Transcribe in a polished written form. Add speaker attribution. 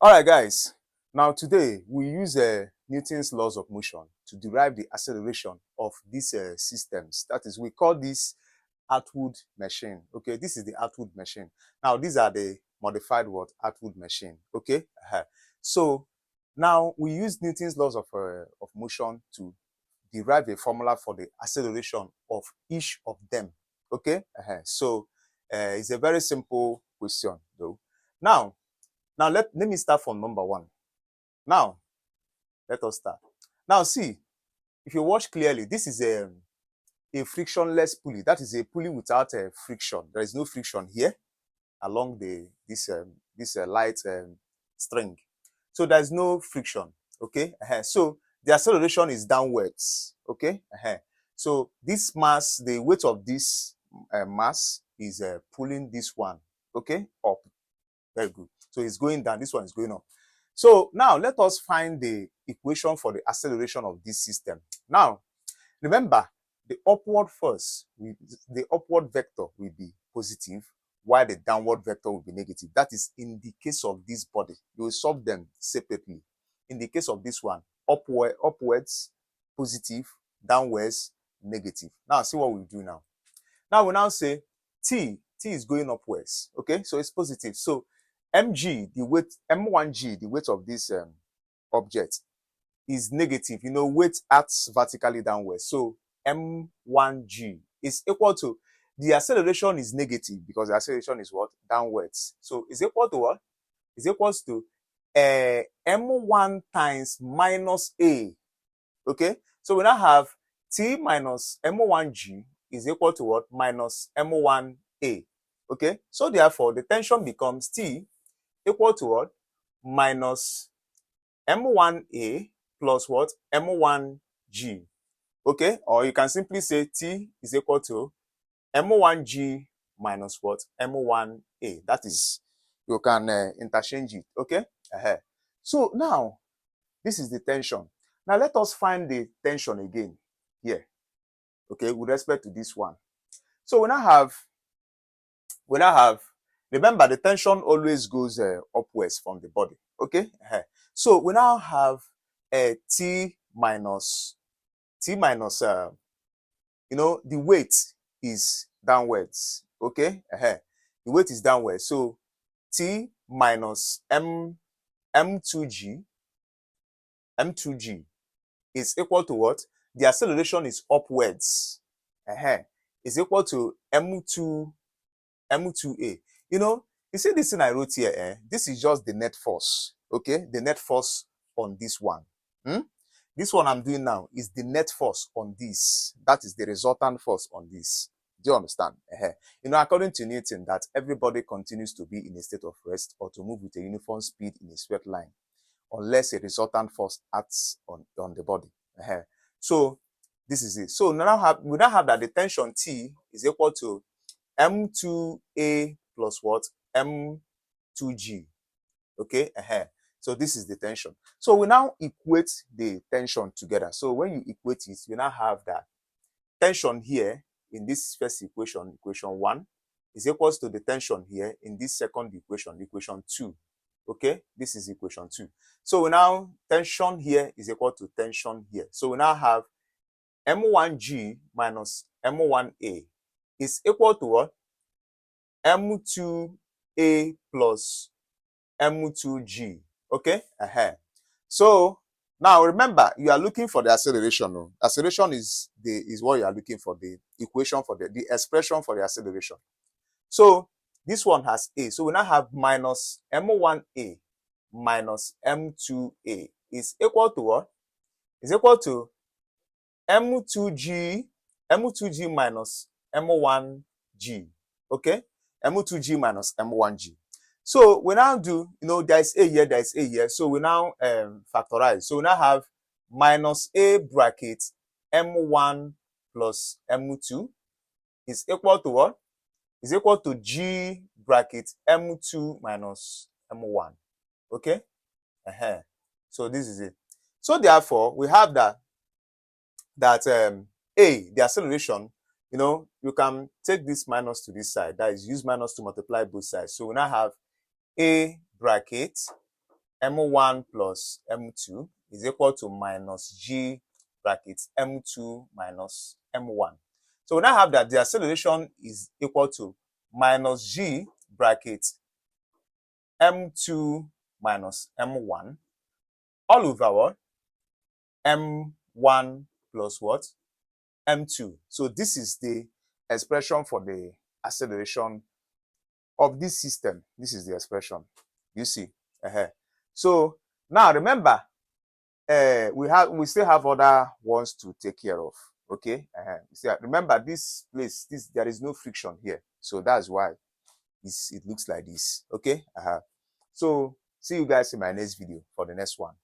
Speaker 1: All right, guys. Now today we use Newton's laws of motion to derive the acceleration of these systems. That is, we call this Atwood machine. Okay, this is the Atwood machine. Now these are the modified what Atwood machine. Okay, so now we use Newton's laws of motion to derive a formula for the acceleration of each of them. Okay, so it's a very simple question though. Now let me start from number one. Now, let us start. Now, see, if you watch clearly, this is a frictionless pulley. That is a pulley without friction. There is no friction here along this light string. So there is no friction. Okay. So the acceleration is downwards. Okay. So this mass, the weight of this mass is pulling this one. Okay. Up. Very good. So it's going down. This one is going up. So now let us find the equation for the acceleration of this system. Now, remember, the upward vector will be positive, while the downward vector will be negative. That is in the case of this body. You will solve them separately. In the case of this one, upwards, positive, downwards, negative. Now, see what we do now. Now, we now say T is going upwards. Okay, so it's positive. So mg, the weight, m1g, the weight of this object is negative. You know, weight acts vertically downwards. So m1g is equal to, the acceleration is negative because the acceleration is what? Downwards. So is equal to what? Is equals to m1 times minus a. Okay, so we now have t minus m1g is equal to what? Minus m1a. Okay, so therefore the tension becomes T equal to what? Minus M1A plus what? M1G. Okay, or you can simply say T is equal to M1G minus what? M1A. That is, you can interchange it. Okay, so now this is the tension. Now let us find the tension again here. Okay, with respect to this one. So we now have, remember, the tension always goes upwards from the body. Okay, so we now have T minus, you know, the weight is downwards. Okay, the weight is downwards. So T minus M2G is equal to what? The acceleration is upwards. Is equal to M2A. You know, you see this thing I wrote here, this is just the net force. Okay, the net force on this one. This one I'm doing now is the net force on this. That is the resultant force on this. Do you understand? You know, according to Newton, that everybody continues to be in a state of rest or to move with a uniform speed in a straight line, unless a resultant force acts on the body. So this is it. So now we now have that the tension T is equal to M2A plus what? M2G. Okay, so this is the tension. So we now equate the tension together. So when you equate it, you now have that tension here in this first equation, equation 1, is equals to the tension here in this second equation, equation 2. Okay, this is equation 2. So we now, tension here is equal to tension here. So we now have M1G minus M1A is equal to what? M2A plus M2G. Okay, so now remember, you are looking for the acceleration. No? Acceleration is what you are looking for, the equation for the expression for the acceleration. So this one has A. So we now have minus M1A minus M2A is equal to what? Is equal to M2G minus M1G. Okay, M2G minus M1G. So we now do, you know, there is A here, there is A here. So we now factorize. So we now have minus A bracket M1 plus M2 is equal to what? Is equal to G bracket M2 minus M1. Okay? So this is it. So therefore, we have that A, the acceleration, you know, you can take this minus to this side. That is, use minus to multiply both sides. So we now have A bracket m1 plus m2 is equal to minus g bracket m2 minus m1. So we now have that the acceleration is equal to minus g bracket m2 minus m1 all over what? m1 plus what? m2. So this is the expression for the acceleration of this system. This is the expression. You see? So now remember, we still have other ones to take care of. Okay. Remember this place, there is no friction here. So that's why it looks like this. Okay. So see you guys in my next video for the next one.